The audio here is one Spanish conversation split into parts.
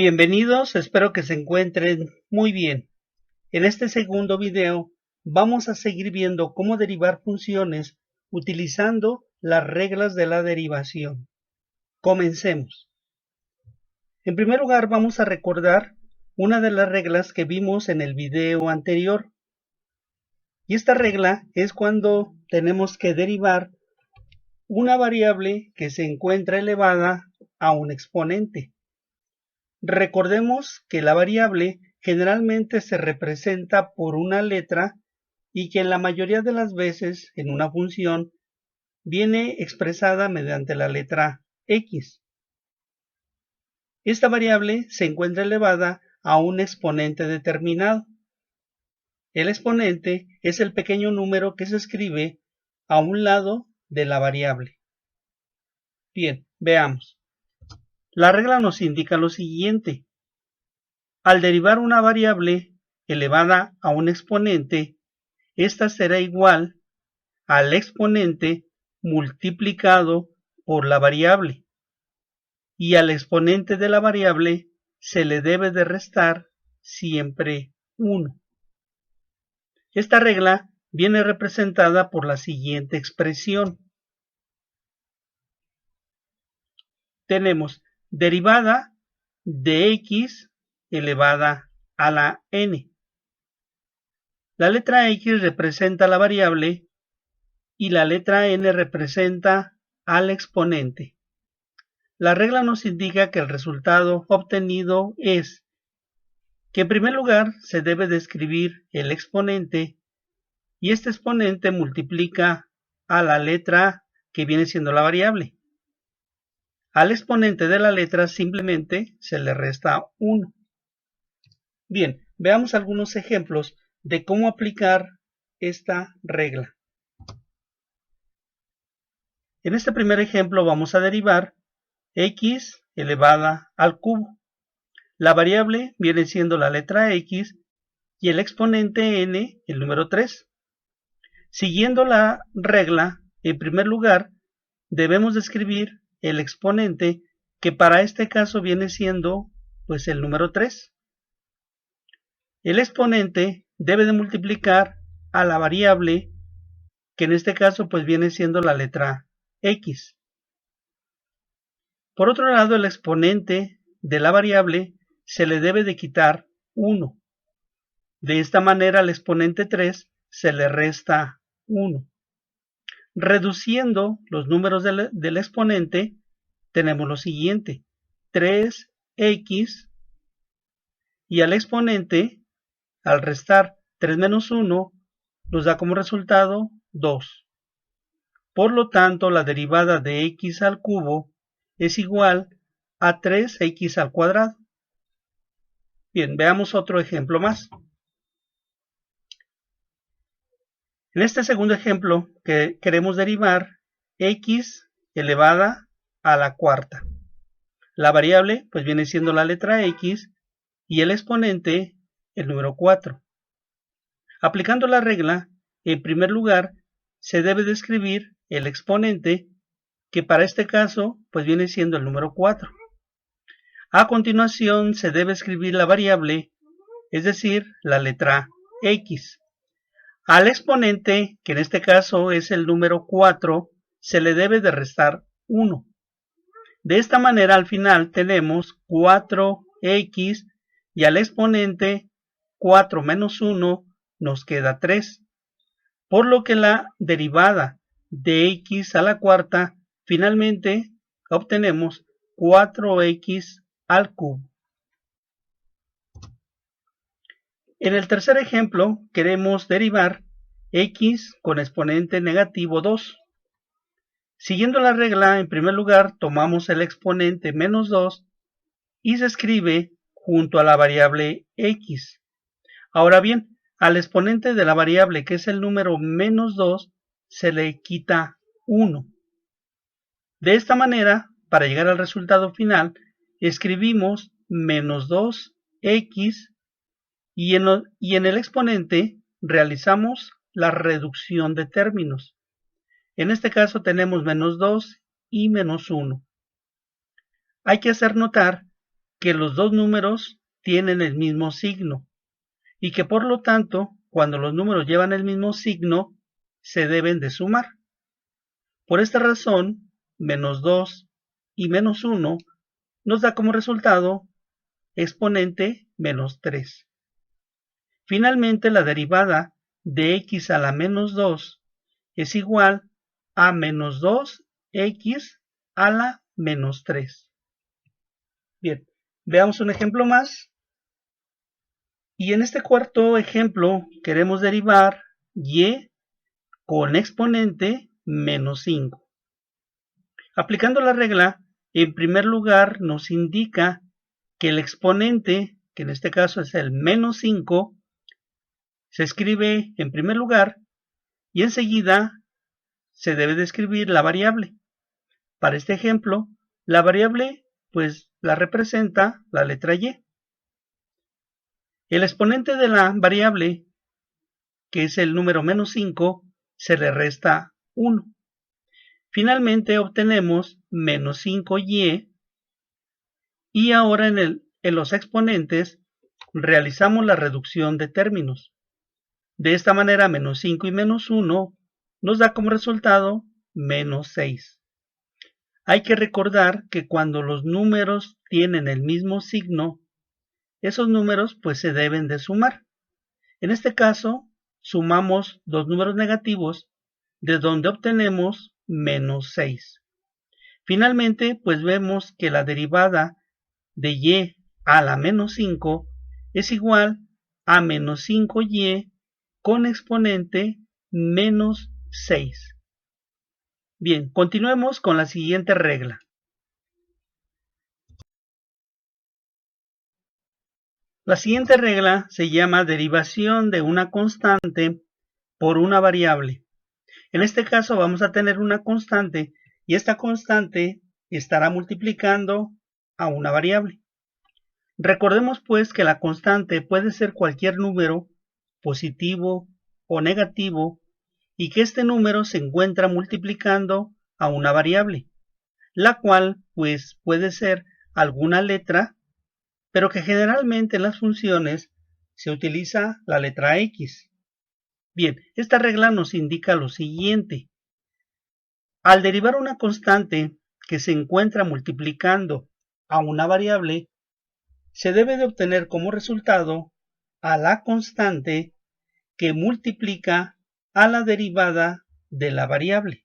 Bienvenidos, espero que se encuentren muy bien. En este segundo video vamos a seguir viendo cómo derivar funciones utilizando las reglas de la derivación. Comencemos. En primer lugar vamos a recordar una de las reglas que vimos en el video anterior. Y esta regla es cuando tenemos que derivar una variable que se encuentra elevada a un exponente. Recordemos que la variable generalmente se representa por una letra y que en la mayoría de las veces en una función viene expresada mediante la letra x. Esta variable se encuentra elevada a un exponente determinado. El exponente es el pequeño número que se escribe a un lado de la variable. Bien, veamos. La regla nos indica lo siguiente. Al derivar una variable elevada a un exponente, esta será igual al exponente multiplicado por la variable, y al exponente de la variable se le debe de restar siempre 1. Esta regla viene representada por la siguiente expresión. Tenemos derivada de x elevada a la n. La letra x representa la variable y la letra n representa al exponente. La regla nos indica que el resultado obtenido es que en primer lugar se debe de escribir el exponente y este exponente multiplica a la letra que viene siendo la variable. Al exponente de la letra simplemente se le resta 1. Bien, veamos algunos ejemplos de cómo aplicar esta regla. En este primer ejemplo vamos a derivar x elevada al cubo. La variable viene siendo la letra x y el exponente n, el número 3. Siguiendo la regla, en primer lugar, debemos de escribir el exponente que para este caso viene siendo pues el número 3. El exponente debe de multiplicar a la variable que en este caso pues viene siendo la letra x. Por otro lado, el exponente de la variable se le debe de quitar 1. De esta manera al exponente 3 se le resta 1. Reduciendo los números del exponente, tenemos lo siguiente. 3x y al exponente, al restar 3 menos 1, nos da como resultado 2. Por lo tanto, la derivada de x al cubo es igual a 3x al cuadrado. Bien, veamos otro ejemplo más. En este segundo ejemplo que queremos derivar x elevada a la cuarta. La variable pues viene siendo la letra x y el exponente el número 4. Aplicando la regla, en primer lugar se debe de escribir el exponente que para este caso pues viene siendo el número 4. A continuación se debe escribir la variable, es decir, la letra x. Al exponente, que en este caso es el número 4, se le debe de restar 1. De esta manera al final tenemos 4x y al exponente 4 menos 1 nos queda 3. Por lo que la derivada de x a la cuarta finalmente obtenemos 4x al cubo. En el tercer ejemplo queremos derivar x con exponente negativo 2. Siguiendo la regla, en primer lugar tomamos el exponente menos 2 y se escribe junto a la variable x. Ahora bien, al exponente de la variable que es el número menos 2 se le quita 1. De esta manera, para llegar al resultado final, escribimos menos 2x y en el exponente realizamos la reducción de términos. En este caso tenemos menos 2 y menos 1. Hay que hacer notar que los dos números tienen el mismo signo y que por lo tanto, cuando los números llevan el mismo signo, se deben de sumar. Por esta razón, menos 2 y menos 1 nos da como resultado exponente menos 3. Finalmente, la derivada de x a la menos 2 es igual a menos 2x a la menos 3. Bien, veamos un ejemplo más. Y en este cuarto ejemplo queremos derivar y con exponente menos 5. Aplicando la regla, en primer lugar nos indica que el exponente, que en este caso es el menos 5, se escribe en primer lugar y enseguida se debe de escribir la variable. Para este ejemplo, la variable pues la representa la letra y. El exponente de la variable, que es el número menos 5, se le resta 1. Finalmente obtenemos menos 5y y ahora en los exponentes realizamos la reducción de términos. De esta manera menos 5 y menos 1 nos da como resultado menos 6. Hay que recordar que cuando los números tienen el mismo signo, esos números pues se deben de sumar. En este caso, sumamos dos números negativos, de donde obtenemos menos 6. Finalmente, pues vemos que la derivada de y a la menos 5 es igual a menos 5y con exponente menos 6. Bien, continuemos con la siguiente regla. La siguiente regla se llama derivación de una constante por una variable. En este caso vamos a tener una constante y esta constante estará multiplicando a una variable. Recordemos pues que la constante puede ser cualquier número, positivo o negativo, y que este número se encuentra multiplicando a una variable, la cual pues puede ser alguna letra, pero que generalmente en las funciones se utiliza la letra X. Bien, esta regla nos indica lo siguiente. Al derivar una constante que se encuentra multiplicando a una variable, se debe de obtener como resultado a la constante que multiplica a la derivada de la variable.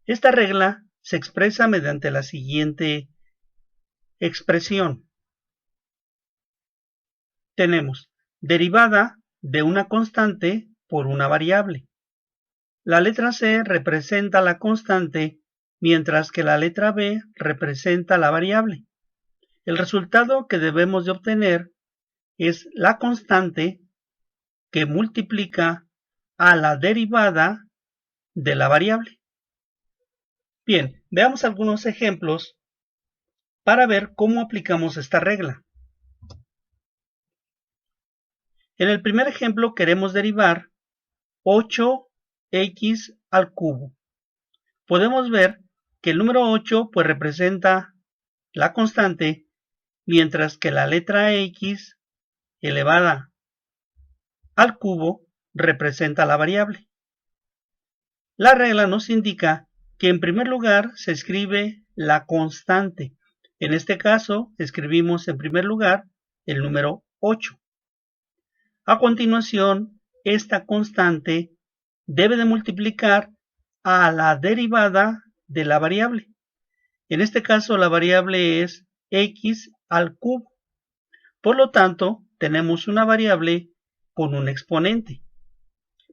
Esta regla se expresa mediante la siguiente expresión. Tenemos derivada de una constante por una variable. La letra C representa la constante, mientras que la letra B representa la variable. El resultado que debemos de obtener es la constante que multiplica a la derivada de la variable. Bien, veamos algunos ejemplos para ver cómo aplicamos esta regla. En el primer ejemplo queremos derivar 8x al cubo. Podemos ver que el número 8 pues representa la constante, mientras que la letra x elevada al cubo representa la variable. La regla nos indica que en primer lugar se escribe la constante. En este caso escribimos en primer lugar el número 8. A continuación, esta constante debe de multiplicar a la derivada de la variable. En este caso la variable es x al cubo. Por lo tanto, tenemos una variable con un exponente.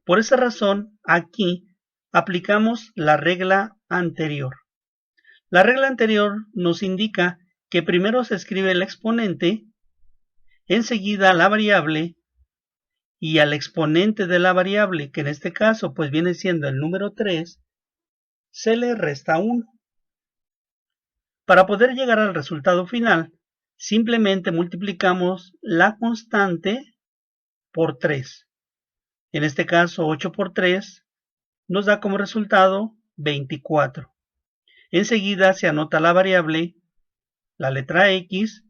Por esa razón, aquí aplicamos la regla anterior. La regla anterior nos indica que primero se escribe el exponente, enseguida la variable, y al exponente de la variable, que en este caso pues viene siendo el número 3, se le resta 1. Para poder llegar al resultado final, simplemente multiplicamos la constante por 3. En este caso 8 por 3 nos da como resultado 24. Enseguida se anota la variable, la letra X,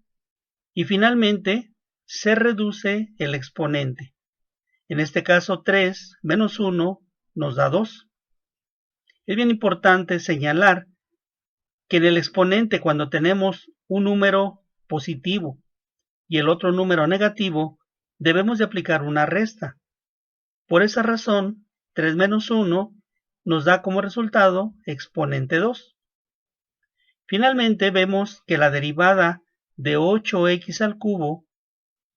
Y finalmente se reduce el exponente. En este caso 3 menos 1 nos da 2. Es bien importante señalar que en el exponente, cuando tenemos un número positivo y el otro número negativo, debemos de aplicar una resta. Por esa razón, 3 menos 1 nos da como resultado exponente 2. Finalmente vemos que la derivada de 8x al cubo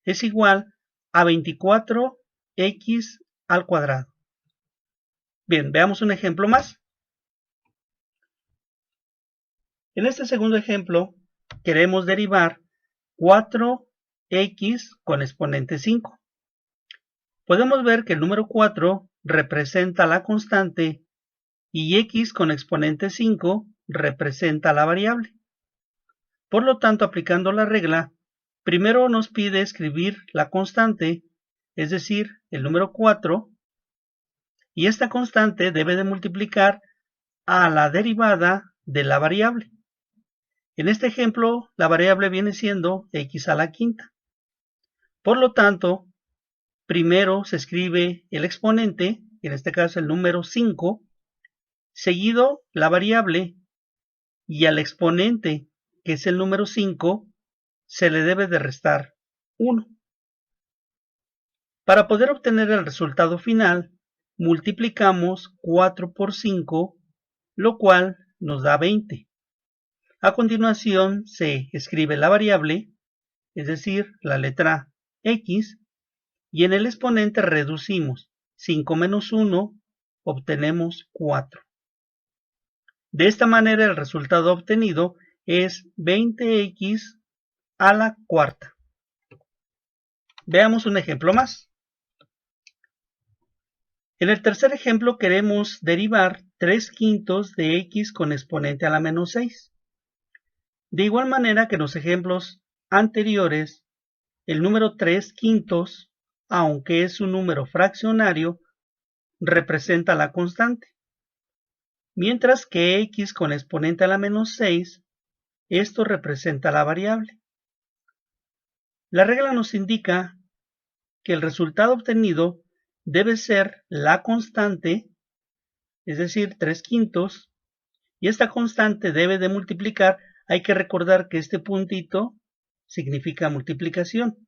es igual a 24x al cuadrado. Bien, veamos un ejemplo más. En este segundo ejemplo, queremos derivar 4x con exponente 5. Podemos ver que el número 4 representa la constante y x con exponente 5 representa la variable. Por lo tanto, aplicando la regla, primero nos pide escribir la constante, es decir, el número 4, y esta constante debe de multiplicar a la derivada de la variable. En este ejemplo, la variable viene siendo x a la quinta. Por lo tanto, primero se escribe el exponente, en este caso el número 5, seguido la variable, y al exponente, que es el número 5, se le debe de restar 1. Para poder obtener el resultado final, multiplicamos 4 por 5, lo cual nos da 20. A continuación se escribe la variable, es decir, la letra x, y en el exponente reducimos 5 menos 1, obtenemos 4. De esta manera el resultado obtenido es 20x a la cuarta. Veamos un ejemplo más. En el tercer ejemplo queremos derivar 3 quintos de x con exponente a la menos 6. De igual manera que en los ejemplos anteriores, el número 3 quintos, aunque es un número fraccionario, representa la constante, mientras que x con exponente a la menos 6, esto representa la variable. La regla nos indica que el resultado obtenido debe ser la constante, es decir, 3 quintos, y esta constante debe de multiplicar. Hay que recordar que este puntito significa multiplicación,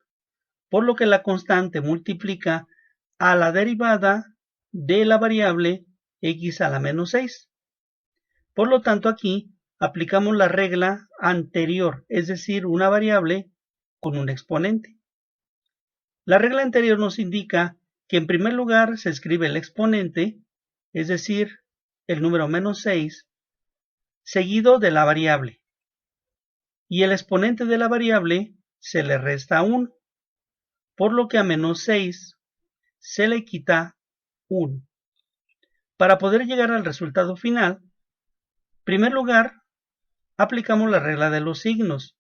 por lo que la constante multiplica a la derivada de la variable x a la menos 6. Por lo tanto, aquí aplicamos la regla anterior, es decir, una variable con un exponente. La regla anterior nos indica que en primer lugar se escribe el exponente, es decir, el número menos 6, seguido de la variable, y el exponente de la variable se le resta 1, por lo que a menos 6 se le quita 1. Para poder llegar al resultado final, en primer lugar, aplicamos la regla de los signos,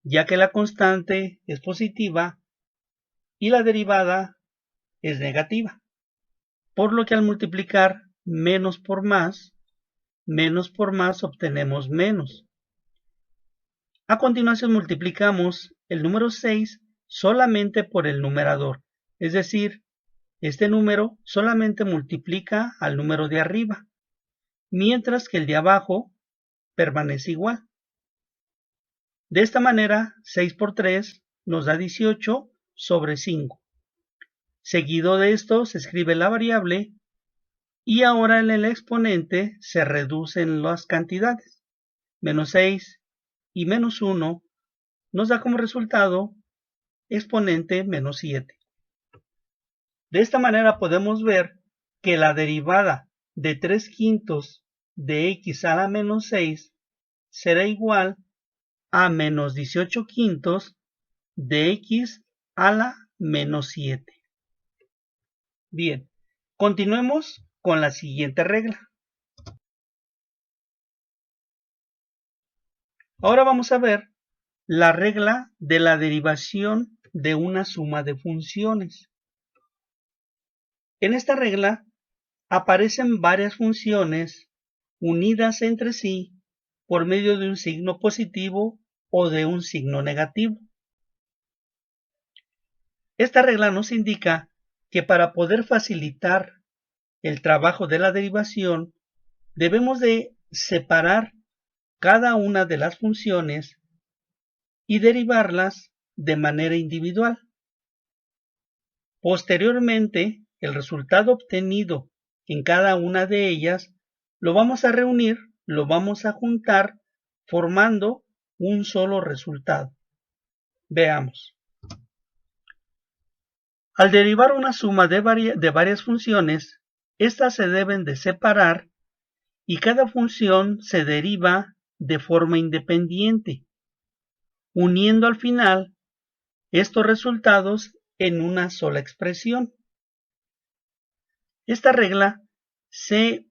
ya que la constante es positiva y la derivada es negativa, por lo que al multiplicar menos por más obtenemos menos. A continuación multiplicamos el número 6 solamente por el numerador, es decir, este número solamente multiplica al número de arriba, mientras que el de abajo permanece igual. De esta manera, 6 por 3 nos da 18 sobre 5. Seguido de esto se escribe la variable y ahora en el exponente se reducen las cantidades. Menos 6 y menos 1 nos da como resultado exponente menos 7. De esta manera podemos ver que la derivada de 3 quintos de x a la menos 6 será igual a menos 18 quintos de x a la menos 7. Bien, continuemos con la siguiente regla. Ahora vamos a ver la regla de la derivación de una suma de funciones. En esta regla aparecen varias funciones unidas entre sí por medio de un signo positivo o de un signo negativo. Esta regla nos indica que para poder facilitar el trabajo de la derivación, debemos de separar cada una de las funciones y derivarlas de manera individual. Posteriormente, el resultado obtenido en cada una de ellas lo vamos a reunir, lo vamos a juntar, formando un solo resultado. Veamos. Al derivar una suma de varias funciones, estas se deben de separar y cada función se deriva de forma independiente, uniendo al final estos resultados en una sola expresión. Esta regla se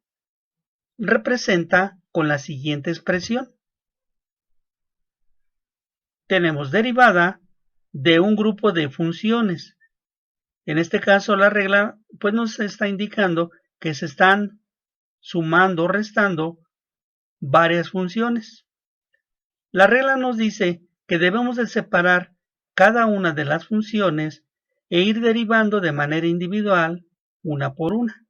representa con la siguiente expresión. Tenemos derivada de un grupo de funciones. En este caso la regla pues nos está indicando que se están sumando o restando varias funciones. La regla nos dice que debemos de separar cada una de las funciones e ir derivando de manera individual una por una.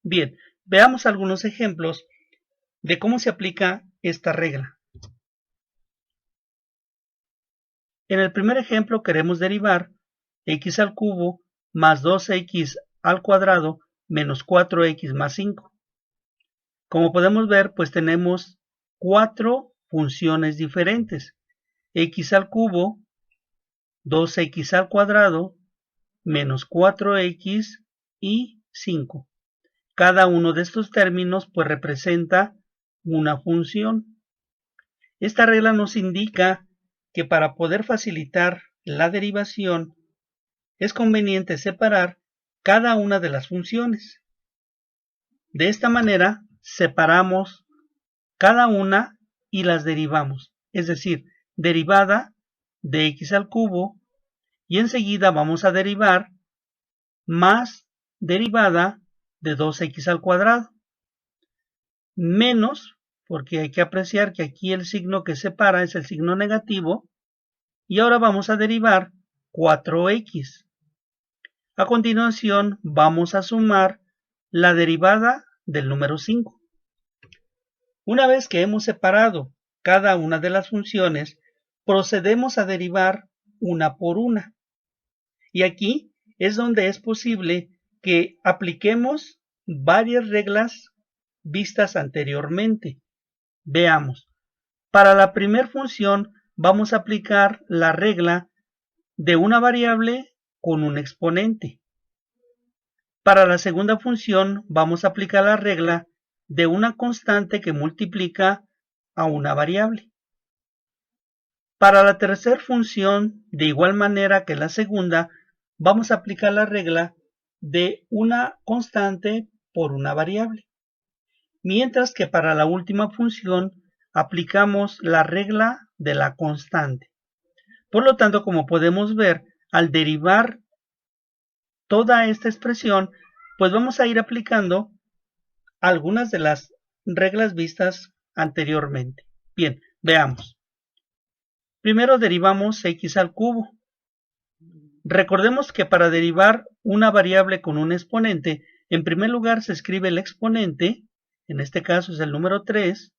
Bien, veamos algunos ejemplos de cómo se aplica esta regla. En el primer ejemplo queremos derivar x al cubo más 2x al cuadrado menos 4x más 5. Como podemos ver, pues tenemos 4 funciones diferentes. X al cubo, 2x al cuadrado, menos 4x y 5. Cada uno de estos términos pues representa una función. Esta regla nos indica que para poder facilitar la derivación es conveniente separar cada una de las funciones. De esta manera separamos cada una y las derivamos, es decir, derivada de x al cubo y enseguida vamos a derivar más derivada de 2x al cuadrado menos, porque hay que apreciar que aquí el signo que separa es el signo negativo, y ahora vamos a derivar 4x. A continuación vamos a sumar la derivada del número 5. Una vez que hemos separado cada una de las funciones, procedemos a derivar una por una. Y aquí es donde es posible que apliquemos varias reglas vistas anteriormente. Veamos. Para la primera función vamos a aplicar la regla de una variable con un exponente. Para la segunda función vamos a aplicar la regla de una constante que multiplica a una variable. Para la tercera función, de igual manera que la segunda, vamos a aplicar la regla de una constante por una variable. Mientras que para la última función aplicamos la regla de la constante. Por lo tanto, como podemos ver, al derivar toda esta expresión, pues vamos a ir aplicando algunas de las reglas vistas anteriormente. Bien, veamos. Primero derivamos x al cubo. Recordemos que para derivar una variable con un exponente, en primer lugar se escribe el exponente, en este caso es el número 3,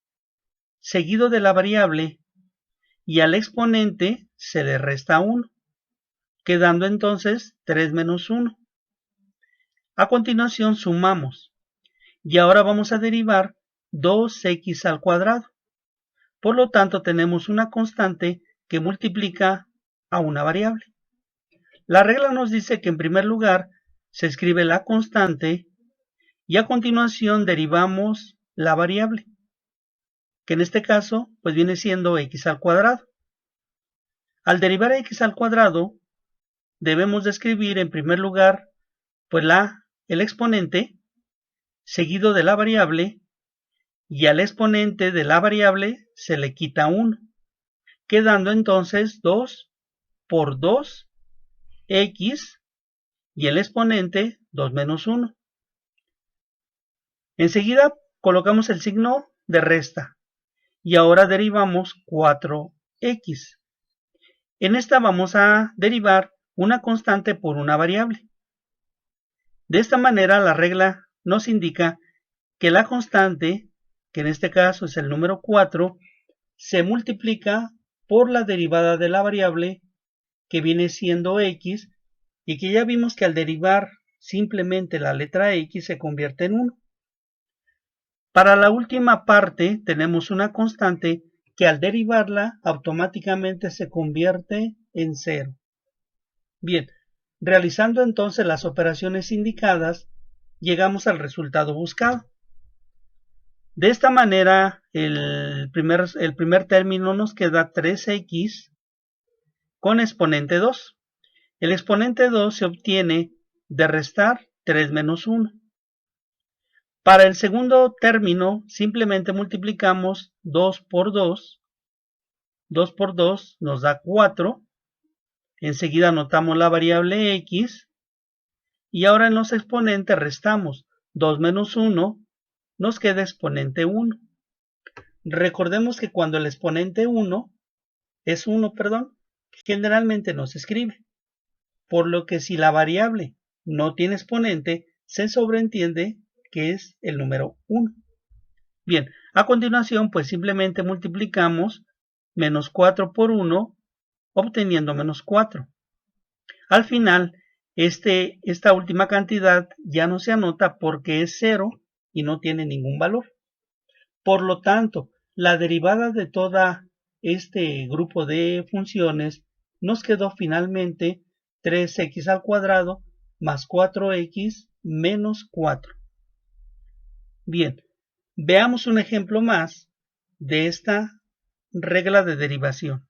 seguido de la variable, y al exponente se le resta 1, quedando entonces 3 menos 1. A continuación sumamos, y ahora vamos a derivar 2x al cuadrado. Por lo tanto tenemos una constante que multiplica a una variable. La regla nos dice que en primer lugar se escribe la constante y a continuación derivamos la variable, que en este caso pues viene siendo x al cuadrado. Al derivar x al cuadrado debemos de escribir en primer lugar pues el exponente seguido de la variable, y al exponente de la variable se le quita 1, quedando entonces 2 por 2 x y el exponente 2 menos 1. Enseguida colocamos el signo de resta y ahora derivamos 4x. En esta vamos a derivar una constante por una variable. De esta manera la regla nos indica que la constante, que en este caso es el número 4, se multiplica por la derivada de la variable, que viene siendo x, y que ya vimos que al derivar simplemente la letra x se convierte en 1. Para la última parte tenemos una constante que al derivarla automáticamente se convierte en 0. Bien, realizando entonces las operaciones indicadas, llegamos al resultado buscado. De esta manera, el primer término nos queda 3x con exponente 2. El exponente 2 se obtiene de restar 3 menos 1. Para el segundo término, simplemente multiplicamos 2 por 2. 2 por 2 nos da 4. Enseguida anotamos la variable x. Y ahora en los exponentes restamos 2 menos 1. Nos queda exponente 1. Recordemos que cuando el exponente 1 es 1, generalmente no se escribe. Por lo que si la variable no tiene exponente, se sobreentiende que es el número 1. Bien, a continuación pues simplemente multiplicamos menos 4 por 1, obteniendo menos 4. Al final, esta última cantidad ya no se anota porque es 0 y no tiene ningún valor. Por lo tanto, la derivada de todo este grupo de funciones nos quedó finalmente 3x al cuadrado más 4x menos 4. Bien, veamos un ejemplo más de esta regla de derivación.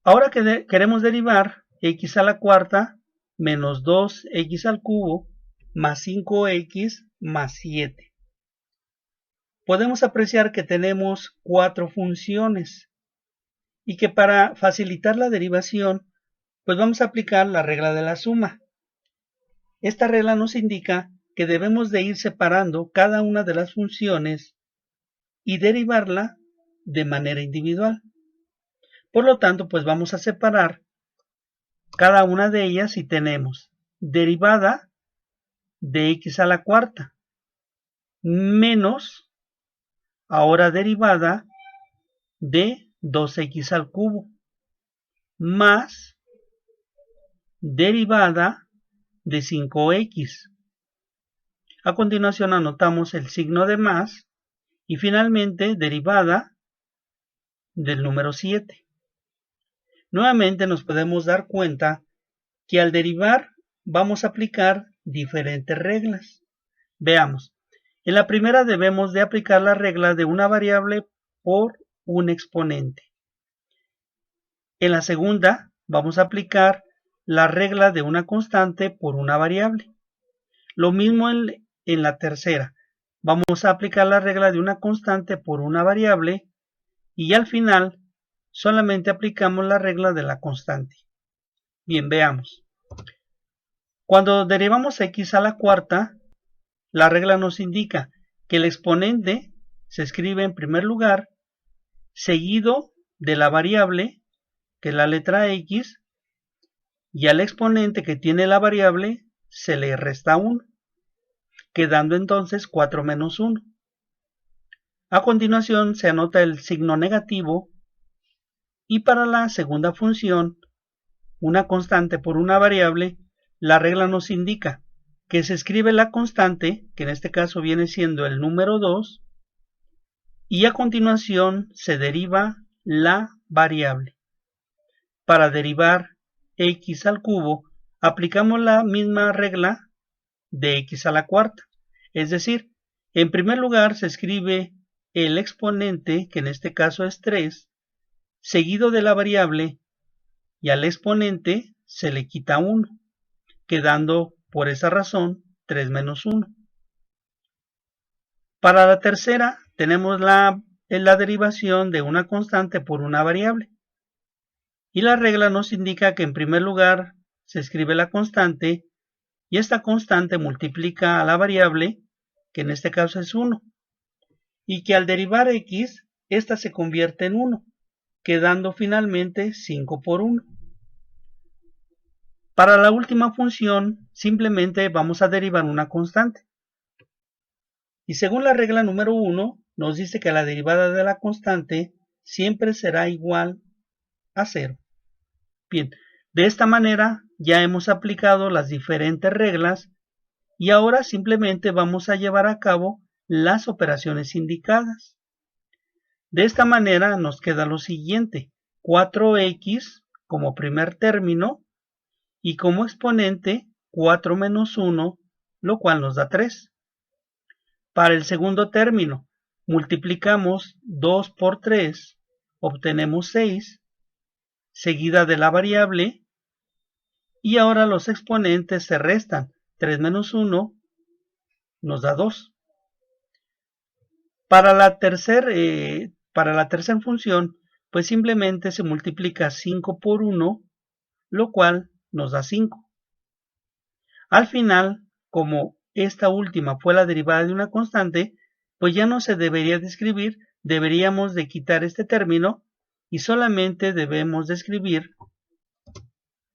Ahora que queremos derivar x a la cuarta menos 2x al cubo más 5x más 7. Podemos apreciar que tenemos 4 funciones y que para facilitar la derivación, pues vamos a aplicar la regla de la suma. Esta regla nos indica que debemos de ir separando cada una de las funciones y derivarla de manera individual. Por lo tanto, pues vamos a separar cada una de ellas y tenemos derivada de x a la cuarta menos ahora derivada de 2x al cubo más derivada de 5x. A continuación anotamos el signo de más y finalmente derivada del número 7. Nuevamente nos podemos dar cuenta que al derivar vamos a aplicar diferentes reglas. Veamos, en la primera debemos de aplicar la regla de una variable por un exponente. En la segunda vamos a aplicar la regla de una constante por una variable. Lo mismo en la tercera. Vamos a aplicar la regla de una constante por una variable y al final solamente aplicamos la regla de la constante. Bien, veamos. Cuando derivamos x a la cuarta, la regla nos indica que el exponente se escribe en primer lugar, seguido de la variable, que es la letra x, y al exponente que tiene la variable se le resta 1, quedando entonces 4 menos 1. A continuación se anota el signo negativo y para la segunda función, una constante por una variable, la regla nos indica que se escribe la constante, que en este caso viene siendo el número 2, y a continuación se deriva la variable. Para derivar x al cubo, aplicamos la misma regla de x a la cuarta. Es decir, en primer lugar se escribe el exponente, que en este caso es 3, seguido de la variable, y al exponente se le quita 1, quedando por esa razón 3 menos 1. Para la tercera tenemos la derivación de una constante por una variable. Y la regla nos indica que en primer lugar se escribe la constante y esta constante multiplica a la variable, que en este caso es 1. Y que al derivar x, esta se convierte en 1, quedando finalmente 5 por 1. Para la última función, simplemente vamos a derivar una constante. Y según la regla número 1, nos dice que la derivada de la constante siempre será igual a 0. Bien, de esta manera ya hemos aplicado las diferentes reglas y ahora simplemente vamos a llevar a cabo las operaciones indicadas. De esta manera nos queda lo siguiente: 4x como primer término y como exponente 4 menos 1, lo cual nos da 3. Para el segundo término, multiplicamos 2 por 3, obtenemos 6, seguida de la variable, y ahora los exponentes se restan. 3 menos 1 nos da 2. Para la tercera función, pues simplemente se multiplica 5 por 1, lo cual nos da 5. Al final, como esta última fue la derivada de una constante, pues ya no se debería de escribir, deberíamos de quitar este término y solamente debemos de escribir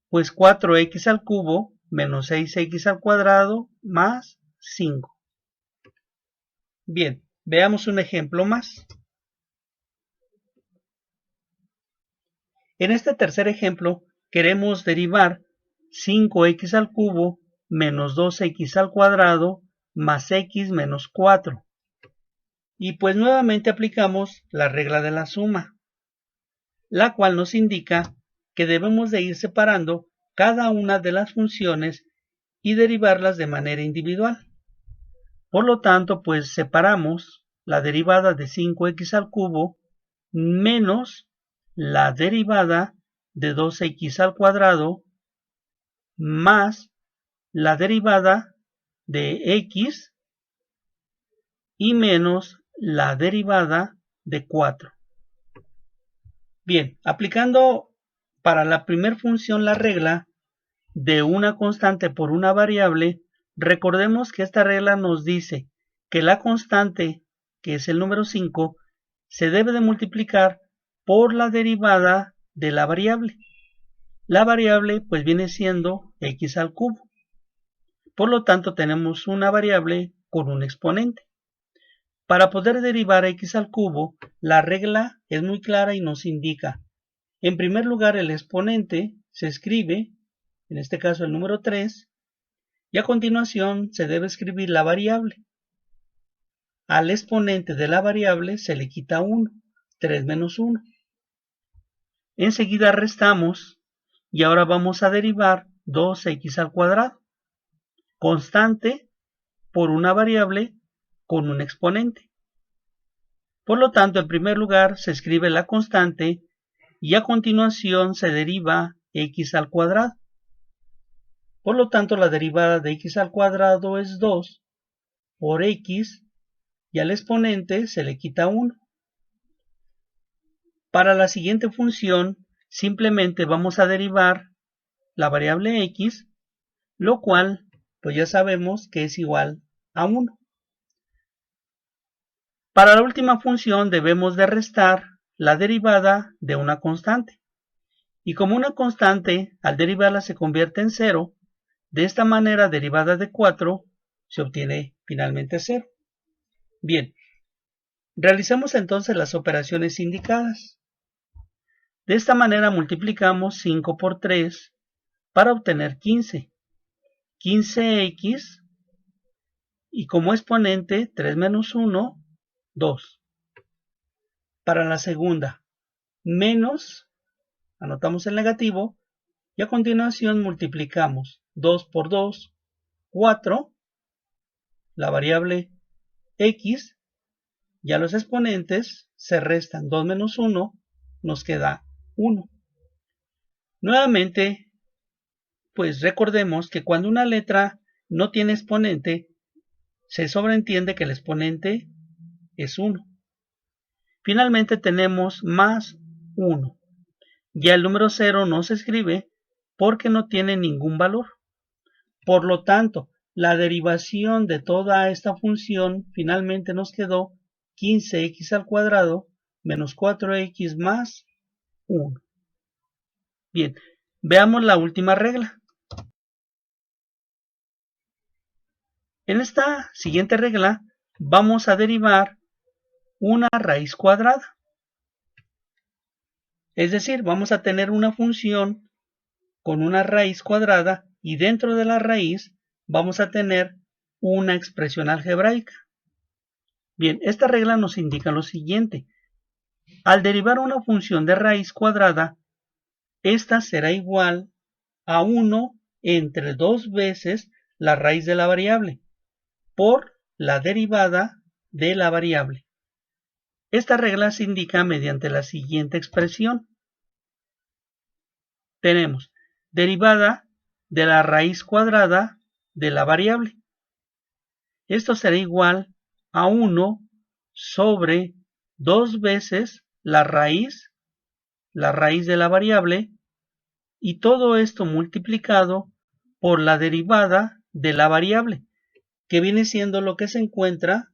pues 4x al cubo menos 6x al cuadrado más 5. Bien, veamos un ejemplo más. En este tercer ejemplo queremos derivar 5x al cubo menos 2x al cuadrado más x menos 4. Y pues nuevamente aplicamos la regla de la suma, la cual nos indica que debemos de ir separando cada una de las funciones y derivarlas de manera individual. Por lo tanto, pues separamos la derivada de 5x al cubo menos la derivada de 2x al cuadrado más la derivada de x y menos la derivada de 4. Bien, aplicando para la primera función la regla de una constante por una variable, recordemos que esta regla nos dice que la constante, que es el número 5, se debe de multiplicar por la derivada de la variable. La variable pues viene siendo x al cubo. Por lo tanto tenemos una variable con un exponente. Para poder derivar x al cubo, la regla es muy clara y nos indica: en primer lugar, el exponente se escribe, en este caso el número 3, y a continuación se debe escribir la variable. Al exponente de la variable se le quita 1, 3 menos 1. Enseguida restamos y ahora vamos a derivar 2x al cuadrado, constante por una variable con un exponente. Por lo tanto, en primer lugar se escribe la constante y a continuación se deriva x al cuadrado. Por lo tanto, la derivada de x al cuadrado es 2 por x y al exponente se le quita 1. Para la siguiente función, simplemente vamos a derivar la variable x, lo cual pues ya sabemos que es igual a 1. Para la última función debemos de restar la derivada de una constante. Y como una constante, al derivarla se convierte en 0, de esta manera derivada de 4 se obtiene finalmente 0. Bien, realizamos entonces las operaciones indicadas. De esta manera multiplicamos 5 por 3 para obtener 15. 15x y como exponente 3 menos 1, 2. Para la segunda, menos, anotamos el negativo y a continuación multiplicamos 2 por 2, 4, la variable x, y a los exponentes se restan 2 menos 1, nos queda 1. Nuevamente, pues recordemos que cuando una letra no tiene exponente, se sobreentiende que el exponente es 1. Finalmente tenemos más 1. Ya el número 0 no se escribe porque no tiene ningún valor. Por lo tanto, la derivación de toda esta función finalmente nos quedó 15x al cuadrado menos 4x más 1. Bien, veamos la última regla. En esta siguiente regla vamos a derivar una raíz cuadrada. Es decir, vamos a tener una función con una raíz cuadrada y dentro de la raíz vamos a tener una expresión algebraica. Bien, esta regla nos indica lo siguiente. Al derivar una función de raíz cuadrada, esta será igual a 1 entre 2 veces la raíz de la variable por la derivada de la variable. Esta regla se indica mediante la siguiente expresión. Tenemos derivada de la raíz cuadrada de la variable. Esto será igual a 1 sobre 2 veces la raíz de la variable, y todo esto multiplicado por la derivada de la variable, que viene siendo lo que se encuentra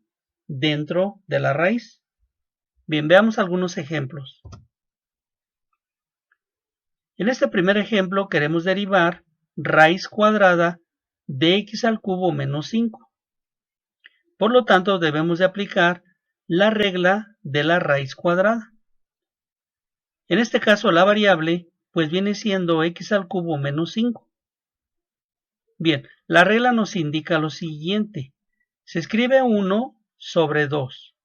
dentro de la raíz. Bien, veamos algunos ejemplos. En este primer ejemplo queremos derivar raíz cuadrada de x al cubo menos 5. Por lo tanto, debemos de aplicar la regla de la raíz cuadrada. En este caso, la variable pues viene siendo x al cubo menos 5. Bien, la regla nos indica lo siguiente. Se escribe 1 sobre 2.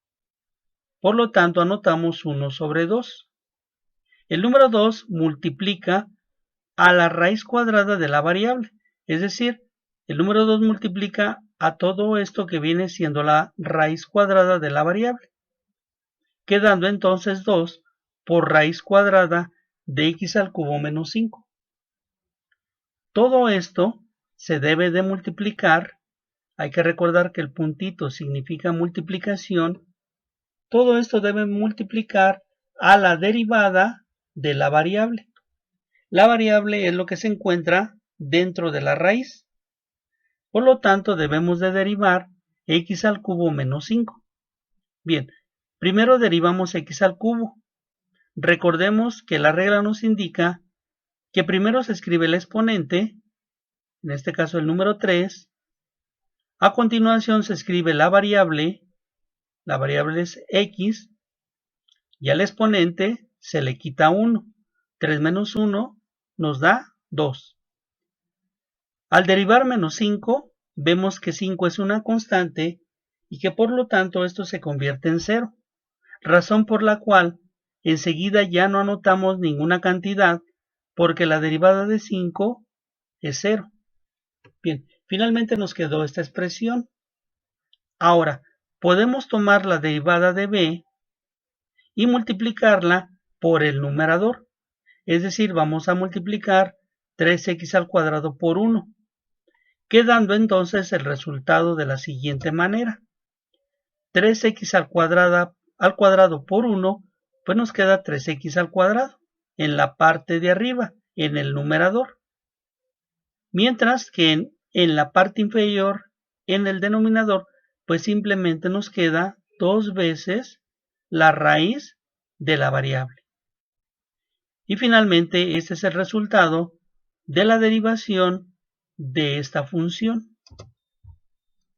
Por lo tanto, anotamos 1 sobre 2. El número 2 multiplica a la raíz cuadrada de la variable. Es decir, el número 2 multiplica a todo esto que viene siendo la raíz cuadrada de la variable, quedando entonces 2 por raíz cuadrada de x al cubo menos 5. Todo esto se debe de multiplicar. Hay que recordar que el puntito significa multiplicación. Todo esto debe multiplicar a la derivada de la variable. La variable es lo que se encuentra dentro de la raíz. Por lo tanto, debemos de derivar x al cubo menos 5. Bien, primero derivamos x al cubo. Recordemos que la regla nos indica que primero se escribe el exponente, en este caso el número 3. A continuación se escribe la variable es x, y al exponente se le quita 1. 3 menos 1 nos da 2. Al derivar menos 5, vemos que 5 es una constante y que por lo tanto esto se convierte en 0, razón por la cual enseguida ya no anotamos ninguna cantidad porque la derivada de 5 es 0. Bien, finalmente nos quedó esta expresión. Ahora, podemos tomar la derivada de b y multiplicarla por el numerador. Es decir, vamos a multiplicar 3x al cuadrado por 1, quedando entonces el resultado de la siguiente manera. 3x al cuadrado por 1, pues nos queda 3x al cuadrado en la parte de arriba, en el numerador. Mientras que en la parte inferior, en el denominador, pues simplemente nos queda 2 veces la raíz de la variable. Y finalmente, este es el resultado de la derivación de esta función.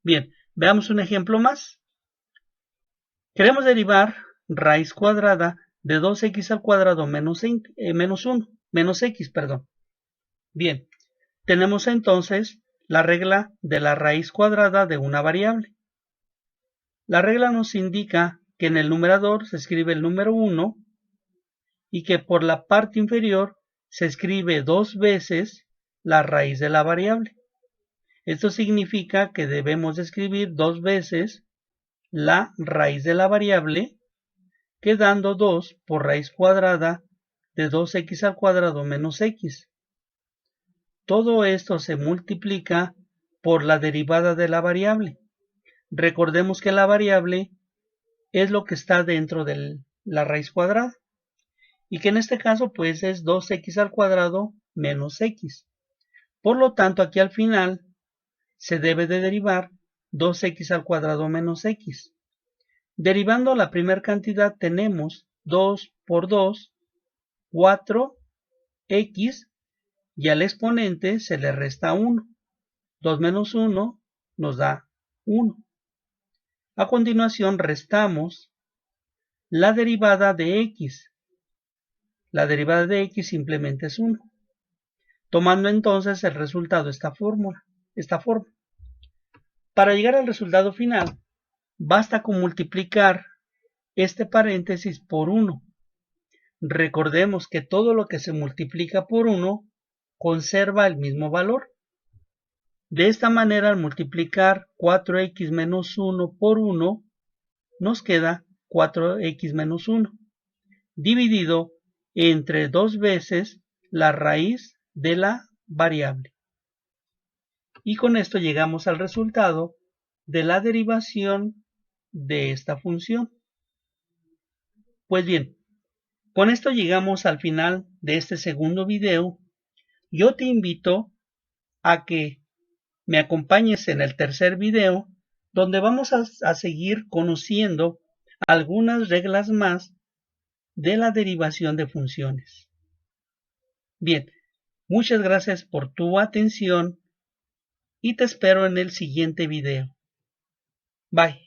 Bien, veamos un ejemplo más. Queremos derivar raíz cuadrada de 2x al cuadrado menos x. Bien, tenemos entonces la regla de la raíz cuadrada de una variable. La regla nos indica que en el numerador se escribe el número 1 y que por la parte inferior se escribe 2 veces la raíz de la variable. Esto significa que debemos de escribir 2 veces la raíz de la variable, quedando 2 por raíz cuadrada de 2x al cuadrado menos x. Todo esto se multiplica por la derivada de la variable. Recordemos que la variable es lo que está dentro de la raíz cuadrada, y que en este caso pues es 2x al cuadrado menos x. Por lo tanto, aquí al final se debe de derivar 2x al cuadrado menos x. Derivando la primera cantidad tenemos 2 por 2, 4x, y al exponente se le resta 1. 2 menos 1 nos da 1. A continuación restamos la derivada de x. La derivada de x simplemente es 1. Tomando entonces el resultado de esta forma. Para llegar al resultado final, basta con multiplicar este paréntesis por 1. Recordemos que todo lo que se multiplica por 1 conserva el mismo valor. De esta manera, al multiplicar 4x menos 1 por 1, nos queda 4x menos 1, dividido entre 2 veces la raíz de la variable. Y con esto llegamos al resultado de la derivación de esta función. Pues bien, con esto llegamos al final de este segundo video. Yo te invito a que me acompañes en el tercer video, donde vamos a seguir conociendo algunas reglas más de la derivación de funciones. Bien, muchas gracias por tu atención y te espero en el siguiente video. Bye.